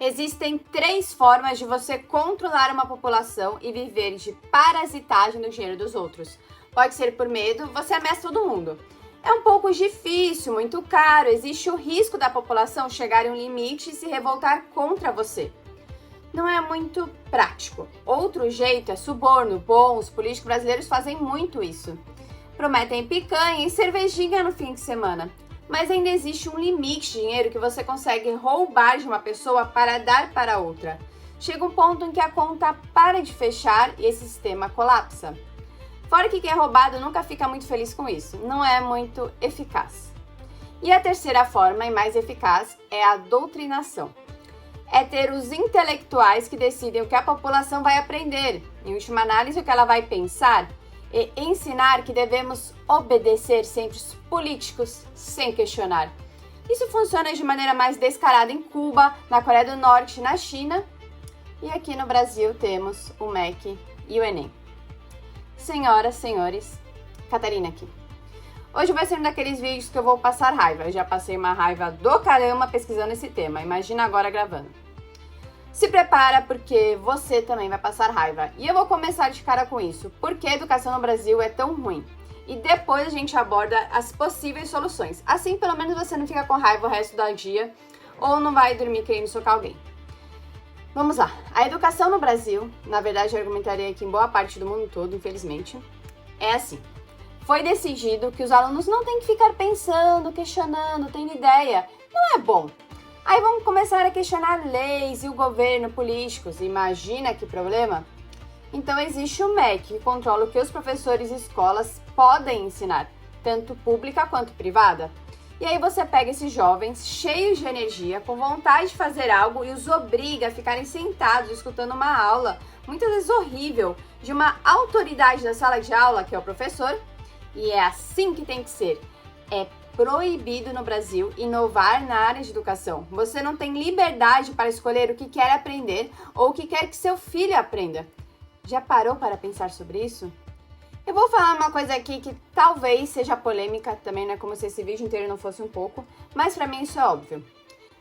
Existem 3 formas de você controlar uma população e viver de parasitagem no dinheiro dos outros. Pode ser por medo, você ameaça todo mundo. É um pouco difícil, muito caro, existe o risco da população chegar em um limite e se revoltar contra você. Não é muito prático. Outro jeito é suborno. Bom, os políticos brasileiros fazem muito isso. Prometem picanha e cervejinha no fim de semana. Mas ainda existe um limite de dinheiro que você consegue roubar de uma pessoa para dar para outra. Chega um ponto em que a conta para de fechar e esse sistema colapsa. Fora que quem é roubado nunca fica muito feliz com isso, não é muito eficaz. E a terceira forma e mais eficaz é a doutrinação. É ter os intelectuais que decidem o que a população vai aprender, em última análise o que ela vai pensar, e ensinar que devemos obedecer sempre os políticos sem questionar. Isso funciona de maneira mais descarada em Cuba, na Coreia do Norte, na China, e aqui no Brasil temos o MEC e o Enem. Senhoras, senhores, Catarina aqui. Hoje vai ser um daqueles vídeos que eu vou passar raiva. Eu já passei uma raiva do caramba pesquisando esse tema, imagina agora gravando. Se prepara porque você também vai passar raiva. E eu vou começar de cara com isso. Por que a educação no Brasil é tão ruim? E depois a gente aborda as possíveis soluções. Assim, pelo menos você não fica com raiva o resto do dia ou não vai dormir querendo socar alguém. Vamos lá. A educação no Brasil, na verdade eu argumentaria aqui em boa parte do mundo todo, infelizmente, é assim. Foi decidido que os alunos não têm que ficar pensando, questionando, tendo ideia. Não é bom. Aí vamos começar a questionar leis e o governo, políticos. Imagina que problema? Então existe o MEC, que controla o que os professores e escolas podem ensinar, tanto pública quanto privada. E aí você pega esses jovens cheios de energia, com vontade de fazer algo e os obriga a ficarem sentados escutando uma aula, muitas vezes horrível, de uma autoridade da sala de aula, que é o professor. E é assim que tem que ser. É proibido no Brasil inovar na área de educação. Você não tem liberdade para escolher o que quer aprender ou o que quer que seu filho aprenda. Já parou para pensar sobre isso? Eu vou falar uma coisa aqui que talvez seja polêmica, também não é como se esse vídeo inteiro não fosse um pouco, mas para mim isso é óbvio.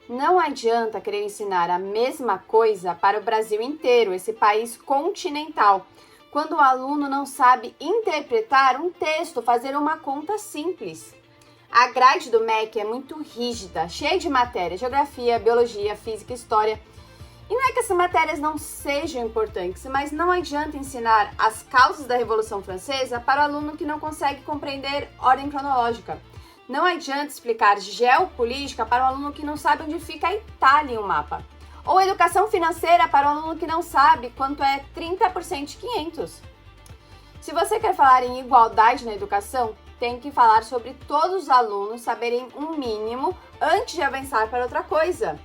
Não adianta querer ensinar a mesma coisa para o Brasil inteiro, esse país continental, quando o aluno não sabe interpretar um texto, fazer uma conta simples. A grade do MEC é muito rígida, cheia de matérias, geografia, biologia, física, história. E não é que essas matérias não sejam importantes, mas não adianta ensinar as causas da Revolução Francesa para o aluno que não consegue compreender ordem cronológica. Não adianta explicar geopolítica para o aluno que não sabe onde fica a Itália em um mapa. Ou educação financeira para o aluno que não sabe quanto é 30% de 500. Se você quer falar em igualdade na educação, tem que falar sobre todos os alunos saberem um mínimo antes de avançar para outra coisa.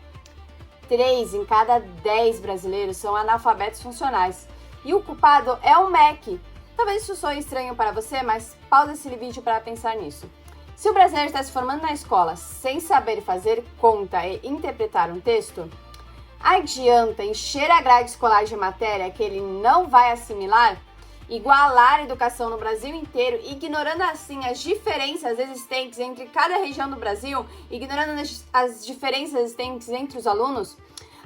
3 em cada 10 brasileiros são analfabetos funcionais. E o culpado é o MEC. Talvez isso soe estranho para você, mas pausa esse vídeo para pensar nisso. Se o brasileiro está se formando na escola sem saber fazer conta e interpretar um texto, adianta encher a grade escolar de matéria que ele não vai assimilar? Igualar a educação no Brasil inteiro, ignorando assim as diferenças existentes entre cada região do Brasil, ignorando as diferenças existentes entre os alunos?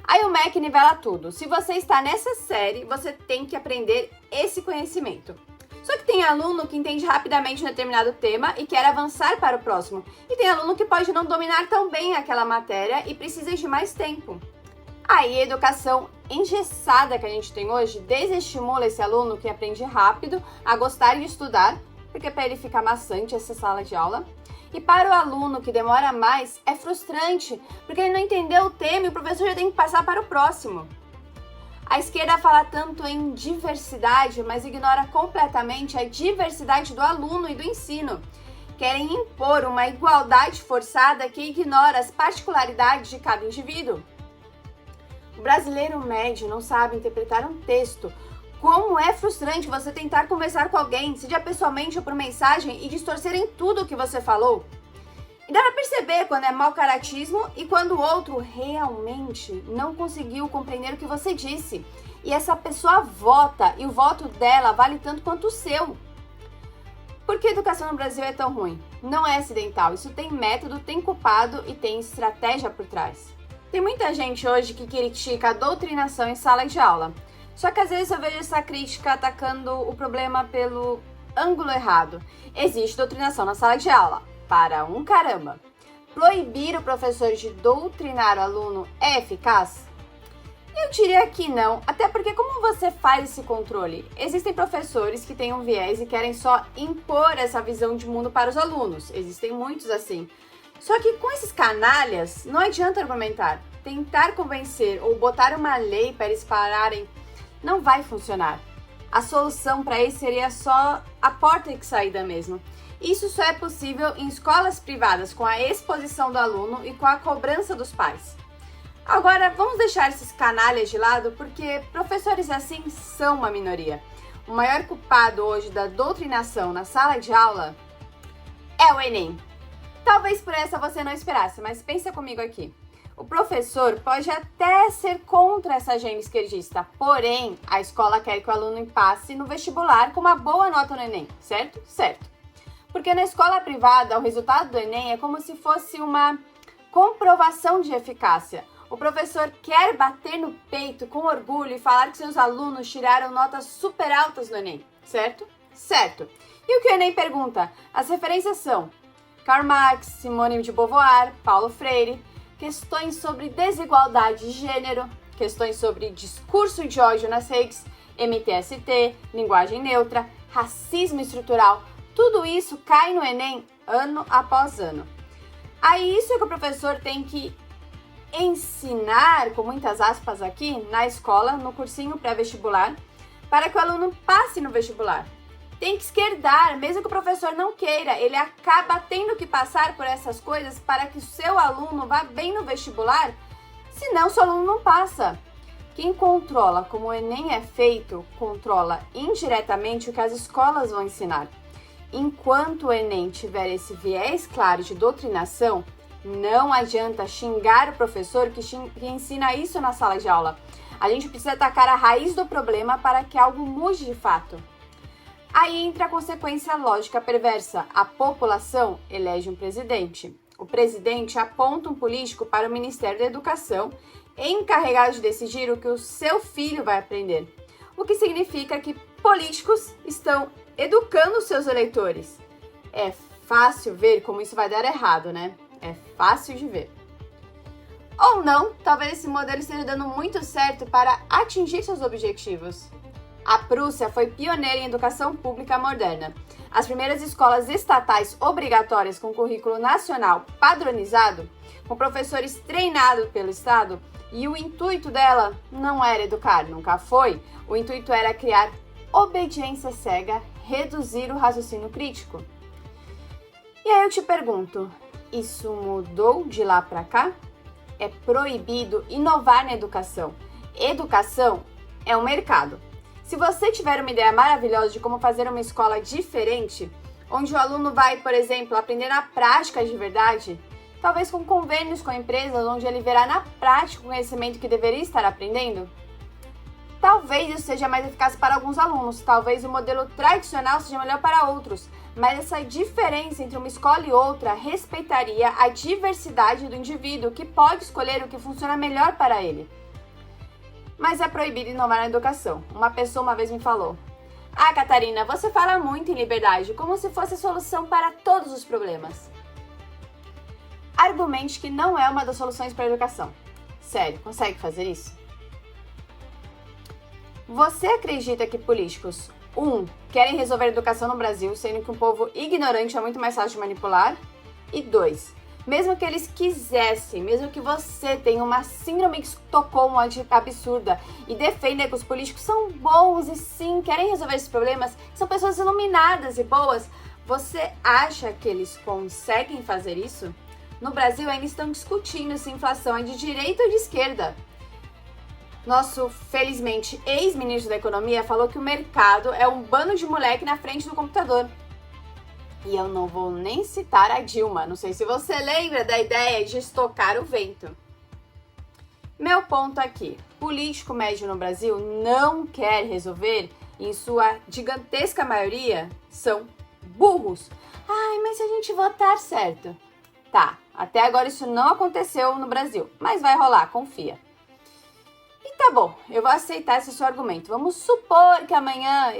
Aí o MEC nivela tudo. Se você está nessa série, você tem que aprender esse conhecimento. Só que tem aluno que entende rapidamente um determinado tema e quer avançar para o próximo. E tem aluno que pode não dominar tão bem aquela matéria e precisa de mais tempo. Aí a educação engessada que a gente tem hoje desestimula esse aluno que aprende rápido a gostar de estudar, porque para ele fica maçante essa sala de aula. E para o aluno que demora mais, é frustrante, porque ele não entendeu o tema e o professor já tem que passar para o próximo. A esquerda fala tanto em diversidade, mas ignora completamente a diversidade do aluno e do ensino. Querem impor uma igualdade forçada que ignora as particularidades de cada indivíduo. O brasileiro médio não sabe interpretar um texto. Como é frustrante você tentar conversar com alguém, seja pessoalmente ou por mensagem, e distorcerem tudo o que você falou. E dá pra perceber quando é mau caratismo e quando o outro realmente não conseguiu compreender o que você disse. E essa pessoa vota, e o voto dela vale tanto quanto o seu. Por que a educação no Brasil é tão ruim? Não é acidental, isso tem método, tem culpado e tem estratégia por trás. Tem muita gente hoje que critica a doutrinação em sala de aula. Só que às vezes eu vejo essa crítica atacando o problema pelo ângulo errado. Existe doutrinação na sala de aula, para um caramba. Proibir o professor de doutrinar o aluno é eficaz? Eu diria que não, até porque como você faz esse controle? Existem professores que têm um viés e querem só impor essa visão de mundo para os alunos. Existem muitos assim. Só que com esses canalhas, não adianta argumentar. Tentar convencer ou botar uma lei para eles pararem não vai funcionar. A solução para isso seria só a porta de saída mesmo. Isso só é possível em escolas privadas, com a exposição do aluno e com a cobrança dos pais. Agora, vamos deixar esses canalhas de lado, porque professores assim são uma minoria. O maior culpado hoje da doutrinação na sala de aula é o Enem. Talvez por essa você não esperasse, mas pensa comigo aqui. O professor pode até ser contra essa agenda esquerdista, porém, a escola quer que o aluno passe no vestibular com uma boa nota no Enem, certo? Certo. Porque na escola privada, o resultado do Enem é como se fosse uma comprovação de eficácia. O professor quer bater no peito com orgulho e falar que seus alunos tiraram notas super altas no Enem, certo? Certo. E o que o Enem pergunta? As referências são Karl Marx, Simone de Beauvoir, Paulo Freire, questões sobre desigualdade de gênero, questões sobre discurso de ódio nas redes, MTST, linguagem neutra, racismo estrutural, tudo isso cai no Enem ano após ano. Aí isso é que o professor tem que ensinar, com muitas aspas aqui, na escola, no cursinho pré-vestibular, para que o aluno passe no vestibular. Tem que esquerdar, mesmo que o professor não queira, ele acaba tendo que passar por essas coisas para que o seu aluno vá bem no vestibular, senão seu aluno não passa. Quem controla como o Enem é feito, controla indiretamente o que as escolas vão ensinar. Enquanto o Enem tiver esse viés claro de doutrinação, não adianta xingar o professor que ensina isso na sala de aula. A gente precisa atacar a raiz do problema para que algo mude de fato. Aí entra a consequência lógica perversa. A população elege um presidente. O presidente aponta um político para o Ministério da Educação, encarregado de decidir o que o seu filho vai aprender. O que significa que políticos estão educando seus eleitores. É fácil ver como isso vai dar errado, né? É fácil de ver. Ou não, talvez esse modelo esteja dando muito certo para atingir seus objetivos. A Prússia foi pioneira em educação pública moderna. As primeiras escolas estatais obrigatórias com currículo nacional padronizado, com professores treinados pelo Estado, e o intuito dela não era educar, nunca foi. O intuito era criar obediência cega, reduzir o raciocínio crítico. E aí eu te pergunto, isso mudou de lá para cá? É proibido inovar na educação. Educação é um mercado. Se você tiver uma ideia maravilhosa de como fazer uma escola diferente, onde o aluno vai, por exemplo, aprender na prática de verdade, talvez com convênios com empresas, onde ele verá na prática o conhecimento que deveria estar aprendendo, talvez isso seja mais eficaz para alguns alunos, talvez o modelo tradicional seja melhor para outros, mas essa diferença entre uma escola e outra respeitaria a diversidade do indivíduo, que pode escolher o que funciona melhor para ele. Mas é proibido inovar na educação. Uma pessoa uma vez me falou: "Ah, Catarina, você fala muito em liberdade, como se fosse a solução para todos os problemas." Argumente que não é uma das soluções para a educação. Sério, consegue fazer isso? Você acredita que políticos, querem resolver a educação no Brasil, sendo que um povo ignorante é muito mais fácil de manipular? E 2, mesmo que eles quisessem, mesmo que você tenha uma síndrome de Estocolmo absurda e defenda que os políticos são bons e sim, querem resolver esses problemas, são pessoas iluminadas e boas, você acha que eles conseguem fazer isso? No Brasil ainda estão discutindo se a inflação é de direita ou de esquerda. Nosso, felizmente, ex-ministro da Economia falou que o mercado é um bando de moleque na frente do computador. E eu não vou nem citar a Dilma, não sei se você lembra da ideia de estocar o vento. Meu ponto aqui, político médio no Brasil não quer resolver, em sua gigantesca maioria, são burros. Ai, mas se a gente votar certo? Tá, até agora isso não aconteceu no Brasil, mas vai rolar, confia. E tá bom, eu vou aceitar esse seu argumento. Vamos supor que amanhã,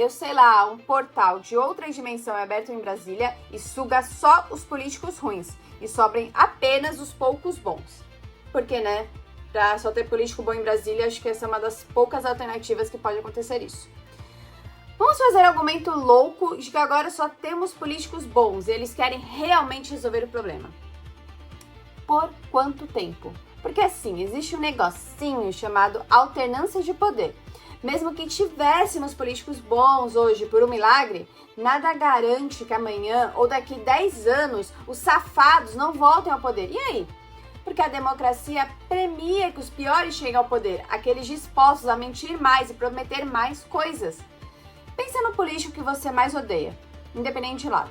um portal de outra dimensão é aberto em Brasília e suga só os políticos ruins e sobrem apenas os poucos bons. Porque, né, pra só ter político bom em Brasília, acho que essa é uma das poucas alternativas que pode acontecer isso. Vamos fazer um argumento louco de que agora só temos políticos bons e eles querem realmente resolver o problema. Por quanto tempo? Porque assim, existe um negocinho chamado alternância de poder. Mesmo que tivéssemos políticos bons hoje por um milagre, nada garante que amanhã ou daqui 10 anos os safados não voltem ao poder. E aí? Porque a democracia premia que os piores cheguem ao poder, aqueles dispostos a mentir mais e prometer mais coisas. Pensa no político que você mais odeia, independente de lado.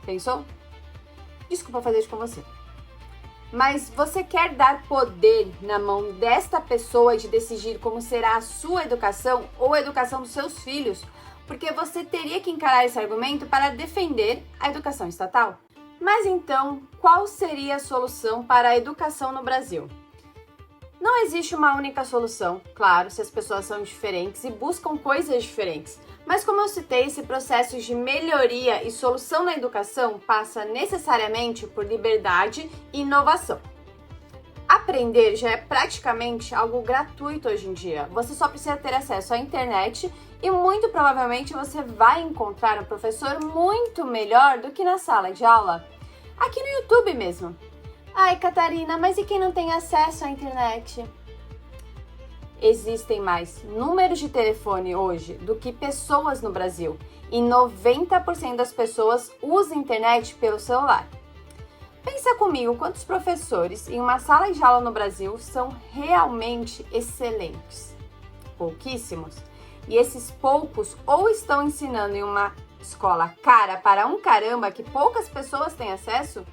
Pensou? Desculpa fazer isso com você. Mas você quer dar poder na mão desta pessoa de decidir como será a sua educação ou a educação dos seus filhos? Porque você teria que encarar esse argumento para defender a educação estatal. Mas então, qual seria a solução para a educação no Brasil? Não existe uma única solução, claro, se as pessoas são diferentes e buscam coisas diferentes. Mas como eu citei, esse processo de melhoria e solução na educação passa necessariamente por liberdade e inovação. Aprender já é praticamente algo gratuito hoje em dia. Você só precisa ter acesso à internet e muito provavelmente você vai encontrar um professor muito melhor do que na sala de aula. Aqui no YouTube mesmo. Ai, Catarina, mas e quem não tem acesso à internet? Existem mais números de telefone hoje do que pessoas no Brasil e 90% das pessoas usam internet pelo celular. Pensa comigo quantos professores em uma sala de aula no Brasil são realmente excelentes. Pouquíssimos. E esses poucos ou estão ensinando em uma escola cara para um caramba que poucas pessoas têm acesso,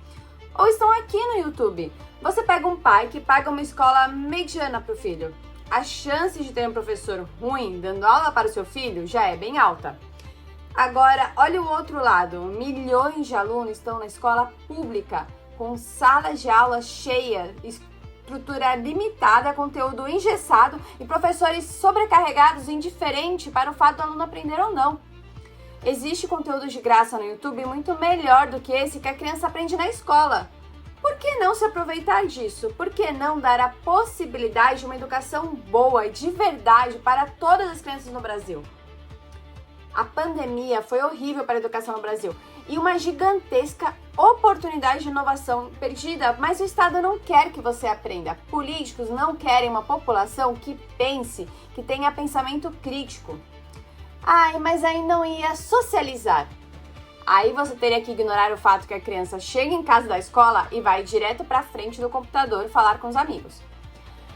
ou estão aqui no YouTube. Você pega um pai que paga uma escola mediana para o filho. A chance de ter um professor ruim dando aula para o seu filho já é bem alta. Agora, olha o outro lado. Milhões de alunos estão na escola pública, com salas de aula cheias, estrutura limitada, conteúdo engessado e professores sobrecarregados e indiferentes para o fato do aluno aprender ou não. Existe conteúdo de graça no YouTube muito melhor do que esse que a criança aprende na escola. Por que não se aproveitar disso? Por que não dar a possibilidade de uma educação boa e de verdade para todas as crianças no Brasil? A pandemia foi horrível para a educação no Brasil e uma gigantesca oportunidade de inovação perdida, mas o Estado não quer que você aprenda. Políticos não querem uma população que pense, que tenha pensamento crítico. Ai, mas aí não ia socializar. Aí você teria que ignorar o fato que a criança chega em casa da escola e vai direto para frente do computador falar com os amigos.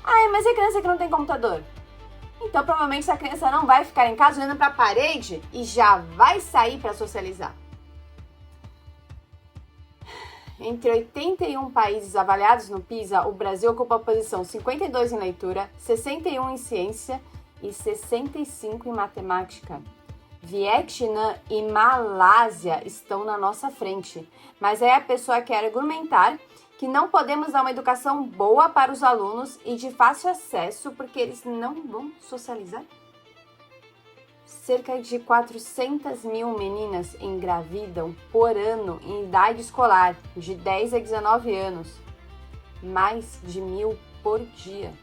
Ai, mas e a criança que não tem computador? Então provavelmente essa criança não vai ficar em casa olhando para a parede e já vai sair para socializar. Entre 81 países avaliados no PISA, o Brasil ocupa a posição 52 em leitura, 61 em ciência e 65 em matemática. Vietnã e Malásia estão na nossa frente, mas aí a pessoa quer argumentar que não podemos dar uma educação boa para os alunos e de fácil acesso porque eles não vão socializar? Cerca de 400 mil meninas engravidam por ano em idade escolar, de 10 a 19 anos. Mais de 1.000 por dia.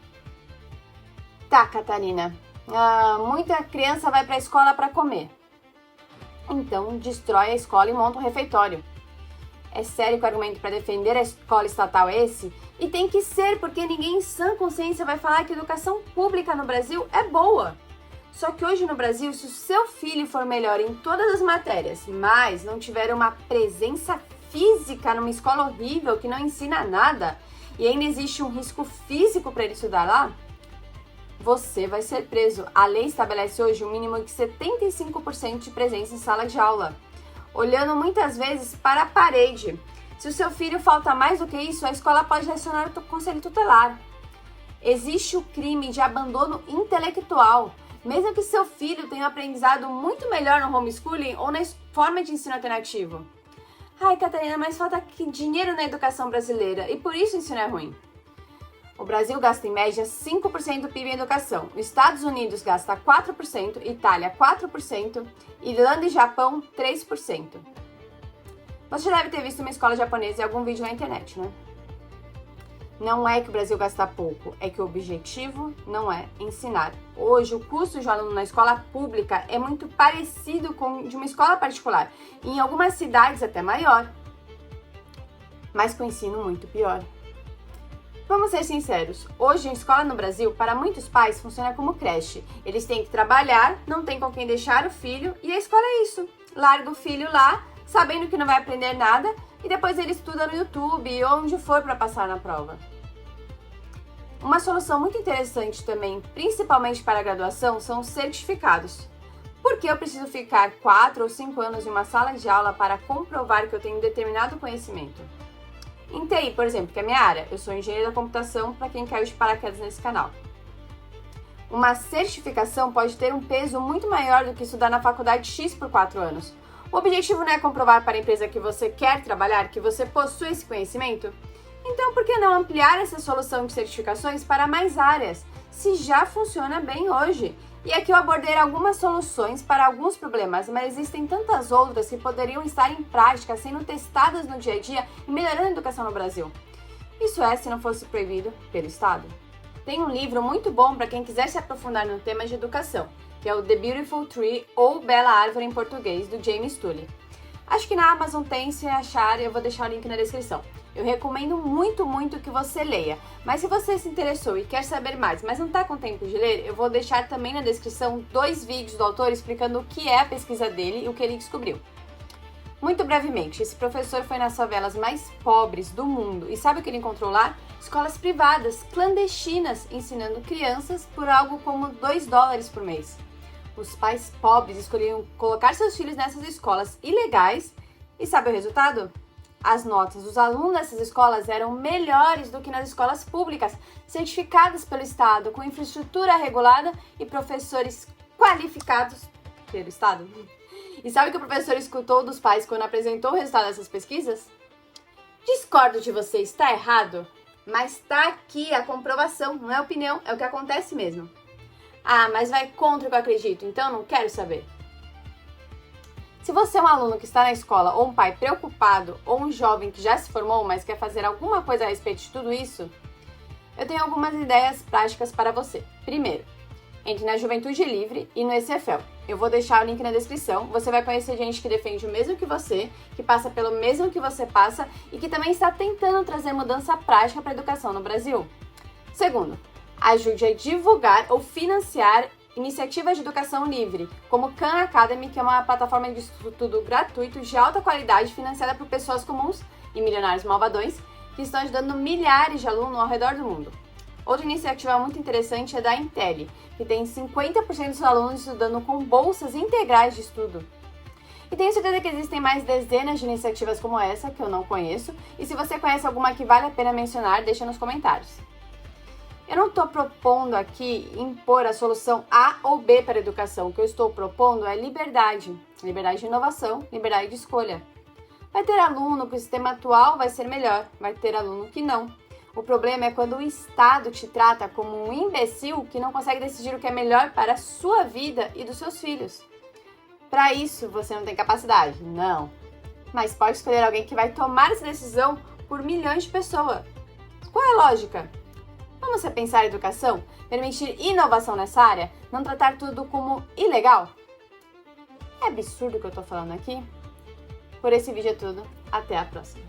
Tá, Catarina. Muita criança vai para a escola para comer. Então, destrói a escola e monta um refeitório. É sério que o argumento para defender a escola estatal é esse? E tem que ser, porque ninguém em sã consciência vai falar que a educação pública no Brasil é boa. Só que hoje no Brasil, se o seu filho for melhor em todas as matérias, mas não tiver uma presença física numa escola horrível que não ensina nada, e ainda existe um risco físico para ele estudar lá, você vai ser preso. A lei estabelece hoje um mínimo de 75% de presença em sala de aula, olhando muitas vezes para a parede. Se o seu filho falta mais do que isso, a escola pode acionar o conselho tutelar. Existe o crime de abandono intelectual, mesmo que seu filho tenha um aprendizado muito melhor no homeschooling ou na forma de ensino alternativo. Ai, Catarina, mas falta aqui dinheiro na educação brasileira e por isso o ensino é ruim. O Brasil gasta em média 5% do PIB em educação. Os Estados Unidos gasta 4%, Itália 4%, Irlanda e Japão 3%. Você já deve ter visto uma escola japonesa em algum vídeo na internet, né? Não é que o Brasil gasta pouco, é que o objetivo não é ensinar. Hoje, o custo de um aluno na escola pública é muito parecido com o de uma escola particular, e em algumas cidades até maior, mas com ensino muito pior. Vamos ser sinceros, hoje a escola no Brasil, para muitos pais, funciona como creche. Eles têm que trabalhar, não tem com quem deixar o filho, e a escola é isso. Larga o filho lá, sabendo que não vai aprender nada, e depois ele estuda no YouTube ou onde for para passar na prova. Uma solução muito interessante também, principalmente para a graduação, são os certificados. Por que eu preciso ficar 4 ou 5 anos em uma sala de aula para comprovar que eu tenho determinado conhecimento? Em TI, por exemplo, que é a minha área, eu sou engenheiro da computação, para quem caiu de paraquedas nesse canal. Uma certificação pode ter um peso muito maior do que estudar na faculdade X por 4 anos. O objetivo não é comprovar para a empresa que você quer trabalhar, que você possui esse conhecimento? Então, por que não ampliar essa solução de certificações para mais áreas, se já funciona bem hoje? E aqui eu abordei algumas soluções para alguns problemas, mas existem tantas outras que poderiam estar em prática, sendo testadas no dia a dia e melhorando a educação no Brasil. Isso é, se não fosse proibido pelo Estado. Tem um livro muito bom para quem quiser se aprofundar no tema de educação, que é o The Beautiful Tree, ou Bela Árvore em português, do James Tully. Acho que na Amazon tem, se achar, eu vou deixar o link na descrição. Eu recomendo muito que você leia, mas se você se interessou e quer saber mais, mas não está com tempo de ler, eu vou deixar também na descrição 2 vídeos do autor explicando o que é a pesquisa dele e o que ele descobriu. Muito brevemente, esse professor foi nas favelas mais pobres do mundo e sabe o que ele encontrou lá? Escolas privadas, clandestinas, ensinando crianças por algo como $2 por mês. Os pais pobres escolhiam colocar seus filhos nessas escolas ilegais e sabe o resultado? As notas dos alunos dessas escolas eram melhores do que nas escolas públicas, certificadas pelo Estado, com infraestrutura regulada e professores qualificados pelo Estado. E sabe o que o professor escutou dos pais quando apresentou o resultado dessas pesquisas? Discordo de você, está errado, mas está aqui a comprovação, não é opinião, é o que acontece mesmo. Ah, mas vai contra o que eu acredito, então não quero saber. Se você é um aluno que está na escola, ou um pai preocupado, ou um jovem que já se formou, mas quer fazer alguma coisa a respeito de tudo isso, eu tenho algumas ideias práticas para você. Primeiro, entre na Juventude Livre e no ECFL. Eu vou deixar o link na descrição. Você vai conhecer gente que defende o mesmo que você, que passa pelo mesmo que você passa e que também está tentando trazer mudança prática para a educação no Brasil. Segundo, ajude a divulgar ou financiar iniciativas de educação livre, como Khan Academy, que é uma plataforma de estudo gratuito de alta qualidade financiada por pessoas comuns e milionários malvadões que estão ajudando milhares de alunos ao redor do mundo. Outra iniciativa muito interessante é da Intelli, que tem 50% dos alunos estudando com bolsas integrais de estudo. E tenho certeza que existem mais dezenas de iniciativas como essa, que eu não conheço, e se você conhece alguma que vale a pena mencionar, deixa nos comentários. Eu não estou propondo aqui impor a solução A ou B para a educação. O que eu estou propondo é liberdade. Liberdade de inovação, liberdade de escolha. Vai ter aluno que o sistema atual vai ser melhor, vai ter aluno que não. O problema é quando o Estado te trata como um imbecil que não consegue decidir o que é melhor para a sua vida e dos seus filhos. Para isso, você não tem capacidade, não. Mas pode escolher alguém que vai tomar essa decisão por milhões de pessoas. Qual é a lógica? Vamos repensar a educação? Permitir inovação nessa área? Não tratar tudo como ilegal? É absurdo o que eu tô falando aqui? Por esse vídeo é tudo. Até a próxima.